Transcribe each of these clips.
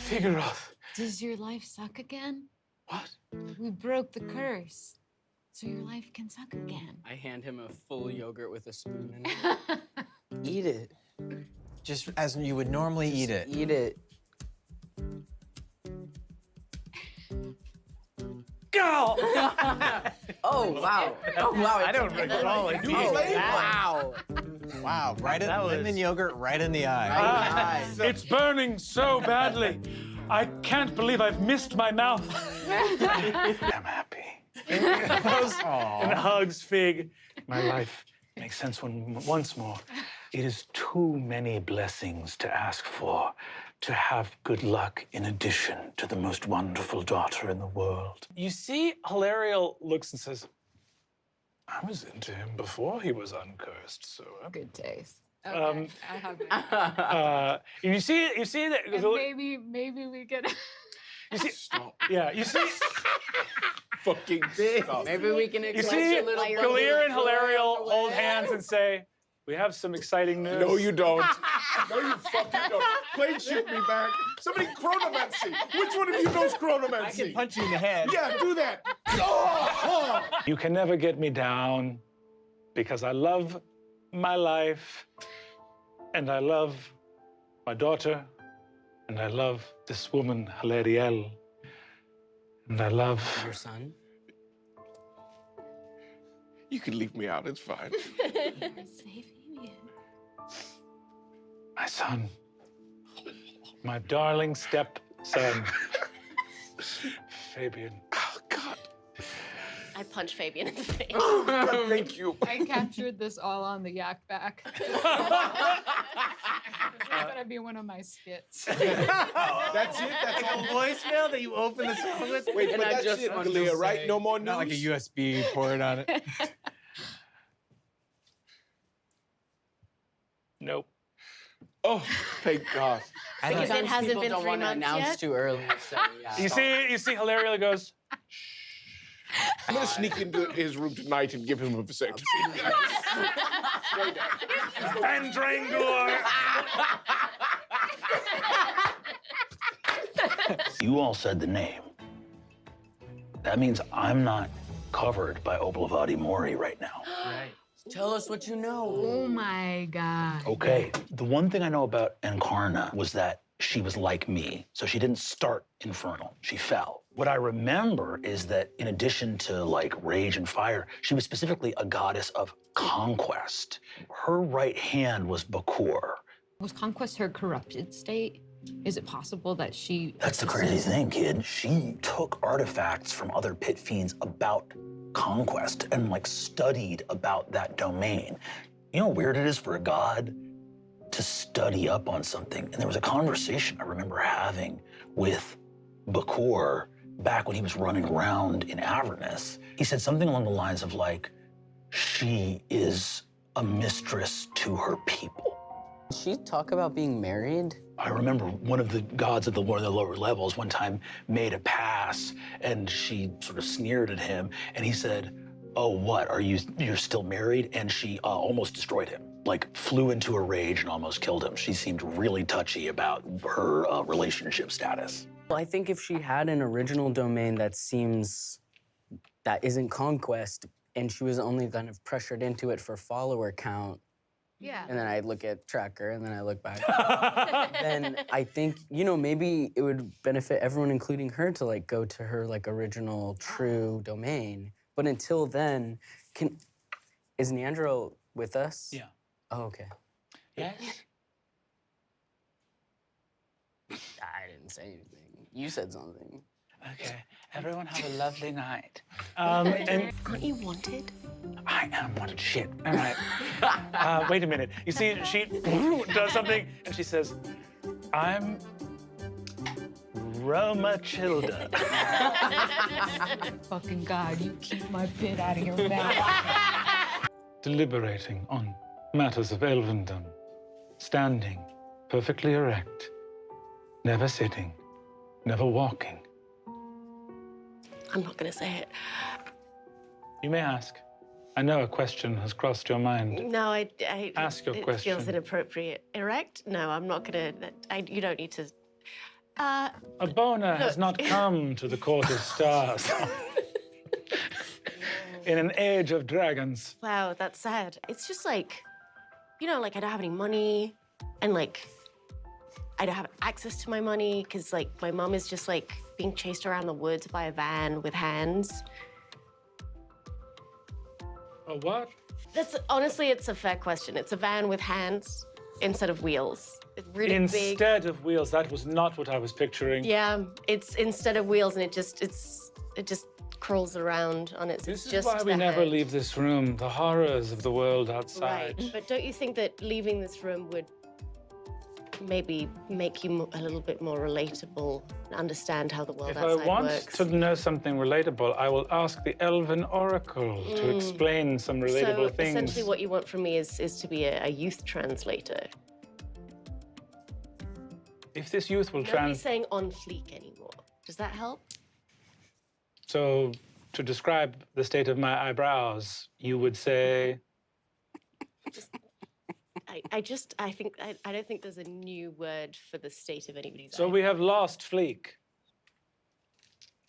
Figurath. Does your life suck again? What? We broke the curse, so your life can suck again. I hand him a full yogurt with a spoon in it. Eat it. Just as you would normally eat it. Eat it. Go! Oh, wow. Oh, wow. I don't recall it. Oh, wow. Wow, right in lemon yogurt right in the eye. Nice. It's burning so badly. I can't believe I've missed my mouth. I'm happy. And hugs Fig. My life makes sense once more. It is too many blessings to ask for, to have good luck in addition to the most wonderful daughter in the world. You see, Hilariel looks and says, I was into him before he was uncursed, so... Good taste. Okay, I have it. You see that... And maybe we could... You see... Stop. Yeah, you see... Fucking stop. Maybe we can You accept see a little Gilear and Hilariel hold hands and say, we have some exciting news. No, you don't. No, you fucking don't. Plane shift me back. Somebody chronomancy. Which one of you knows chronomancy? I can punch you in the head. Yeah, do that. Oh! You can never get me down because I love my life and I love my daughter and I love this woman, Hilariel, and I love... Your son? You can leave me out, it's fine. My son. My darling stepson. Fabian. Oh, God. I punch Fabian in the face. Oh, God, thank you. I captured this all on the yak back. It's gonna be one of my skits. That's it? That's all? Voicemail that you open the song with? Wait, And but I that's just it, want to Gilear, say- right? No more news? Not like a USB port on it. Nope. Oh, thank God. Because it Sometimes hasn't people been don't 3 want to months announce yet. too early, so yeah. You see Hilariel goes, I'm going to sneak into his room tonight and give him a vasectomy. Straight up. Pendrangor! You all said the name. That means I'm not covered by Oblivati Mori right now. Right. Tell us what you know. Oh my God. Okay, the one thing I know about Ankarna was that she was like me, so she didn't start infernal, she fell. What I remember is that in addition to like rage and fire, she was specifically a goddess of conquest. Her right hand was Bakur. Was conquest her corrupted state? Is it possible that she... That's the crazy thing, kid. She took artifacts from other pit fiends about conquest and like studied about that domain. You know how weird it is for a god to study up on something? And there was a conversation I remember having with Bakur back when he was running around in Avernus. He said something along the lines of like, she is a mistress to her people. Did she talk about being married? I remember one of the gods of one of the lower levels one time made a pass and she sort of sneered at him and he said, oh, what, you're still married? And she almost destroyed him, like flew into a rage and almost killed him. She seemed really touchy about her relationship status. Well, I think if she had an original domain that isn't conquest and she was only kind of pressured into it for follower count, Yeah. and then I look at tracker, and then I look back. Then I think, maybe it would benefit everyone, including her, to like go to her like original true domain. But until then, is Neandro with us? Yeah. Oh, okay. Yes? I didn't say anything. You said something. Okay, everyone have a lovely night. And Aren't you wanted? I am wanted shit. All right. Wait a minute. You see, she does something and she says, I'm Roma Childa. Fucking God, you keep my pit out of your mouth. Deliberating on matters of elvendom, standing perfectly erect, never sitting, never walking. I'm not going to say it. You may ask. I know a question has crossed your mind. No, I Ask your it question. feels inappropriate. Erect? No, I'm not going to. You don't need to. A boner has not come to the court of stars. In an age of dragons. Wow, that's sad. It's just like, you know, like I don't have any money and like I don't have access to my money because like my mom is just like being chased around the woods by a van with hands. A what? That's honestly, it's a fair question. It's a van with hands instead of wheels. It's really big. Instead of wheels, that was not what I was picturing. Yeah, it's instead of wheels, and it just crawls around on its. This is just why we the never hand. leave this room. The horrors of the world outside. Right, but don't you think that leaving this room would maybe make you a little bit more relatable and understand how the world If outside I want works? to know something relatable, I will ask the Elven Oracle to explain some relatable so things. essentially, what you want from me is to be a youth translator. If this youth will Nobody's saying on fleek anymore. Does that help? So, to describe the state of my eyebrows, you would say... I don't think there's a new word for the state of anybody's So we have lost Fleek.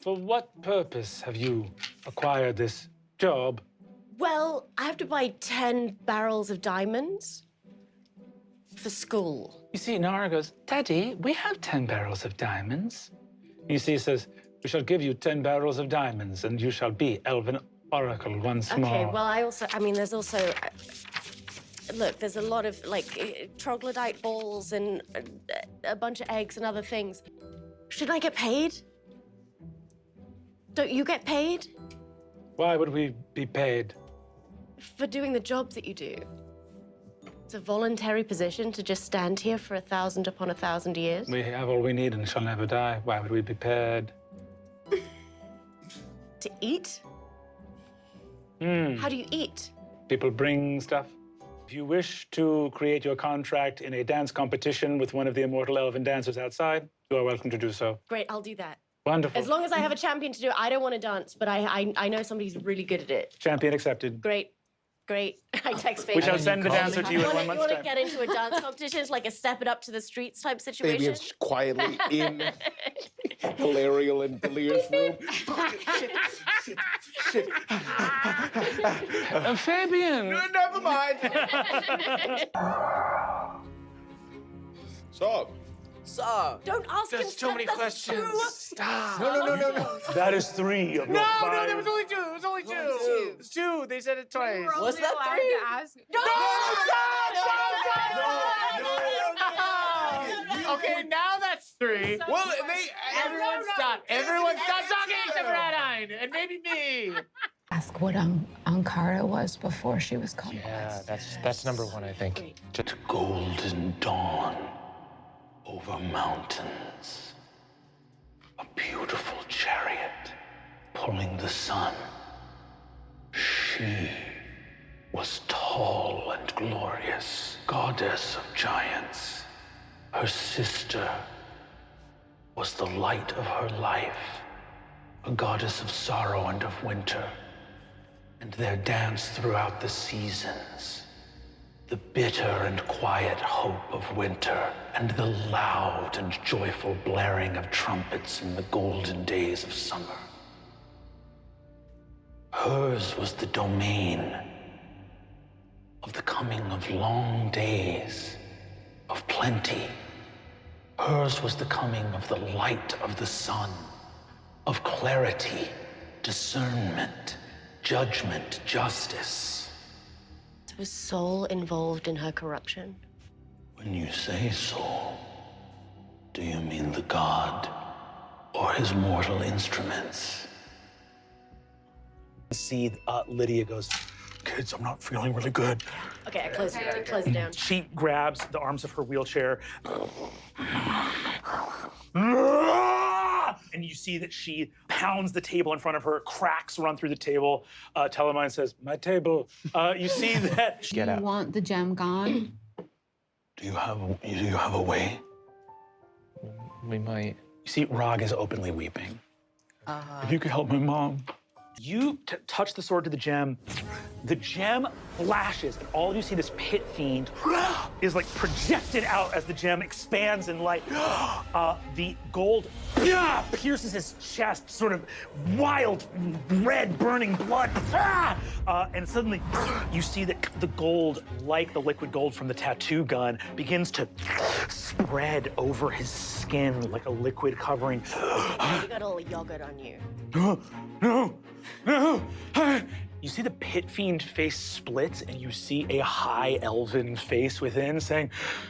For what purpose have you acquired this job? Well, I have to buy 10 barrels of diamonds for school. You see, Nara goes, Daddy, we have 10 barrels of diamonds. You see, he says, we shall give you 10 barrels of diamonds, and you shall be Elven Oracle once more. Okay, well, there's also, look, there's a lot of, like, troglodyte balls and a bunch of eggs and other things. Should I get paid? Don't you get paid Why would we be paid? for doing the job that you do? It's a voluntary position to just stand here for 1,000 upon 1,000 years. We have all we need and shall never die. Why would we be paid? To eat? Hmm. How do you eat? People bring stuff. If you wish to create your contract in a dance competition with one of the immortal elven dancers outside, you are welcome to do so. Great, I'll do that. Wonderful. As long as I have a champion to do it, I don't want to dance, but I know somebody who's really good at it. Champion accepted. Great, great. I text Fabian. We shall send the dancer to you in 1 You month's want to time. get into a dance competition? It's like a step it up to the streets type situation. Fabian's quietly in Hilariel and Gilear's room. Shit. Fabian! Never mind. So, Sup? Don't ask him. There's too many that's questions. true. Stop. no. That is 3 of your 5. there was only 2. It was only 2. It was 2. They said it twice. Was that 3? Okay, now that's 3. well, Everyone stop. Everyone stop talking except for Adine and maybe me. Ask what Ankarna was before she was called. Yeah, that's number 1, I think. To golden dawn over mountains. A beautiful chariot pulling the sun. She was tall and glorious, goddess of giants. Her sister was the light of her life, a goddess of sorrow and of winter. And their dance throughout the seasons, the bitter and quiet hope of winter, and the loud and joyful blaring of trumpets in the golden days of summer. Hers was the domain of the coming of long days, of plenty. Hers was the coming of the light of the sun, of clarity, discernment, judgment, justice. Was soul involved in her corruption? When you say soul, do you mean the god or his mortal instruments? See, Lydia goes, kids, I'm not feeling really good. Okay, I close it down. She grabs the arms of her wheelchair. And you see that she pounds the table in front of her, cracks run through the table. Telemine says, my table. You see that. Do you want the gem gone? Do you have a way? We might. You see, Rog is openly weeping. If you could help my mom, You touch the sword to the gem. The gem flashes, and all of you see this pit fiend is like projected out as the gem expands in light. The gold pierces his chest, sort of wild, red, burning blood. And suddenly, you see that the gold, like the liquid gold from the tattoo gun, begins to spread over his skin like a liquid covering. You got all the yogurt on you. No. You see the pit fiend face splits, and you see a high elven face within saying,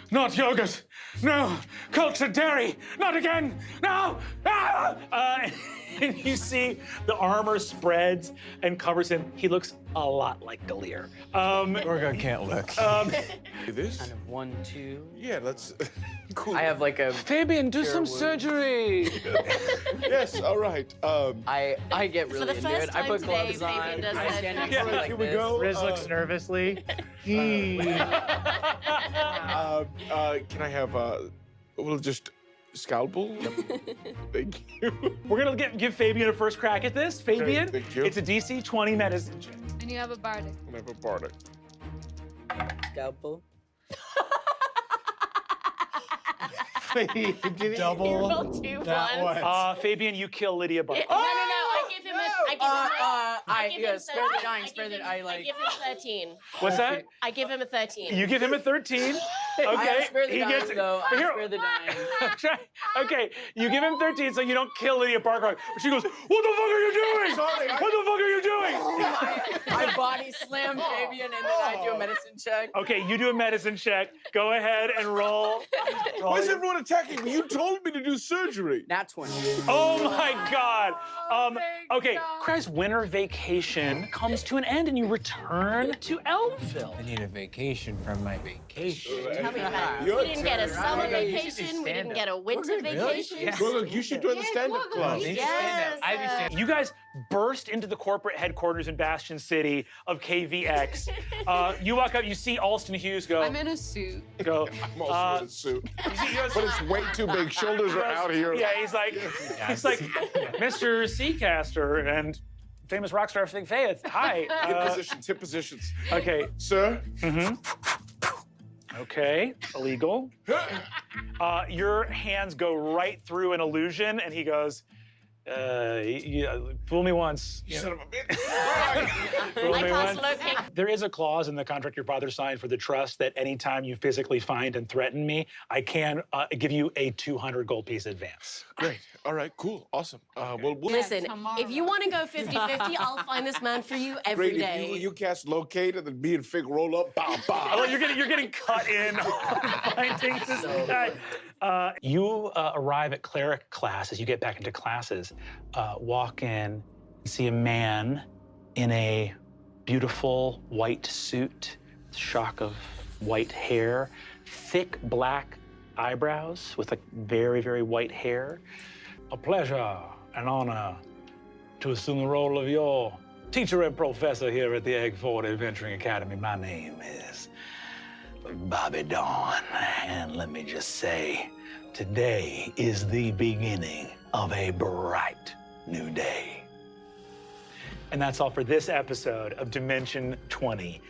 "Not yogurt, no, cultured dairy, not again, no!" And you see the armor spreads and covers him. He looks a lot like Gilear. Gorgon can't look. This? Kind of 1, 2. Yeah, let's. Cool. I have like a. Fabian, do some surgery. Yes, all right. I get really For the into first it. I put time today, gloves on. Fabian does I that. stand next Yeah, to it like here we this. go. Riz looks nervously. Can I have we'll just scalpel? Thank you. We're gonna give Fabian a first crack at this. Fabian, thank you. it's a DC 20 medicine check. And you have a bardic. I'm gonna have a bardic. Scalpel. You did it. You Double rolled 2 that ones. one. Fabian, you kill Lydia Barker. No, I give him Spare the dying, spare the I give him 13. What's that? I give him a 13. You give him a 13. I Okay. spare the dying, though. I Here- spare the dying. Okay, you give him 13 so you don't kill Lydia Barker. She goes, "What the fuck are you doing? Sorry, What the fuck are you doing?" I body slam Fabian, and then I do a medicine check. Okay, you do a medicine check. Go ahead and roll. Why is everyone attacking me? You told me to do surgery. Nat 20. Oh my God. Okay, Craig's winter vacation comes to an end and you return to Elmville. I need a vacation from my vacation. Tell me about it. You're We didn't get a summer terrible. You should vacation. do We didn't stand-up. get a winter vacation. Yeah. Look, you should join the stand-up club. They should Yes, stand up. I'd be standing. You guys burst into the corporate headquarters in Bastion City of KVX. You walk up, you see Alston Hughes go. I'm in a suit. Go. I'm also in a suit. But it's way too big. Shoulders are out here. Yeah, he's like, Mr. Seacaster and famous rock star Fig Fayeth. Hi. Hip positions. Okay. Sir? Okay. Illegal. Your hands go right through an illusion, and he goes, fool me once. You son of a bitch. Fool I me cast once. locate. There is a clause in the contract your father signed for the trust that anytime you physically find and threaten me, I can give you a 200 gold piece advance. Great. All right, cool. Awesome. We'll Listen, tomorrow. if you want to go 50-50, I'll find this man for you every great. day. If you cast locate and then me and Fig roll up, bow, bow. Oh, you're getting cut in on finding this guy. You arrive at cleric class as you get back into classes. Walk in and see a man in a beautiful white suit, shock of white hair, thick black eyebrows with a very, very white hair. A pleasure and honor to assume the role of your teacher and professor here at the Axford Adventuring Academy. My name is Bobby Dawn, and let me just say, today is the beginning of a bright new day. And that's all for this episode of Dimension 20.